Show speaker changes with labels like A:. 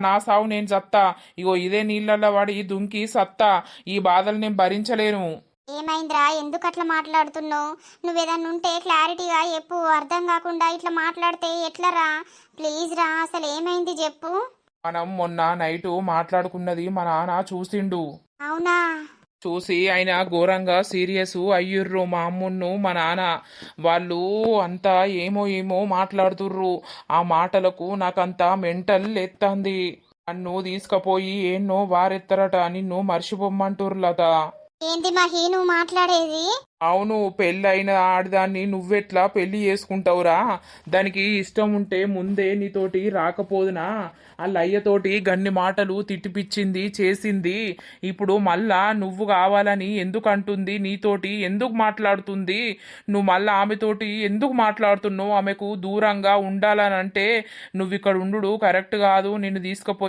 A: నా సావు నేను సత్తా. ఇగో ఇదే నీళ్ళల్లో పడి దుంకి సత్తా. ఈ బాధలు నేను భరించలేను.
B: ఏమైందిరా, ఎందుకు అట్లా మాట్లాడుతున్నావు? నువ్వేదన్నా ఉంటే క్లారిటీగా చెప్పు. అర్థం కాకుండా ఇట్లా మాట్లాడితే ఎట్లరా? ప్లీజ్ రా, అసలు ఏమైంది చెప్పు.
A: మనం మొన్న నైటు మాట్లాడుకున్నది మా నాన్న చూసిండు.
B: అవునా?
A: చూసి ఆయన ఘోరంగా సీరియస్ అయ్యుర్రు. మా అమ్మున్ను మా నాన్న వాళ్ళు అంతా ఏమో ఏమో మాట్లాడుతుర్రు. ఆ మాటలకు నాకంతా మెంటల్ ఎత్తంది. నన్ను తీసుకపోయి ఎన్నో వారెత్తరట, నిన్ను మర్చిపోమ్మంటుర్రు లత.
B: ఏంది మహి నువ్వు మాట్లాడేది?
A: అవును, పెళ్ళైన ఆడదాన్ని నువ్వెట్లా పెళ్లి చేసుకుంటావురా? దానికి ఇష్టం ఉంటే ముందే నీతోటి రాకపోదునా? వాళ్ళ అయ్యతోటి గన్ని మాటలు తిట్టిపిచ్చింది, చేసింది. ఇప్పుడు మళ్ళా నువ్వు కావాలని ఎందుకు అంటుంది? నీతోటి ఎందుకు మాట్లాడుతుంది? నువ్వు మళ్ళా ఆమెతోటి ఎందుకు మాట్లాడుతున్నావు? ఆమెకు దూరంగా ఉండాలని అంటే నువ్వు ఇక్కడ ఉండు కరెక్ట్ కాదు. నిన్ను తీసుకుపోయి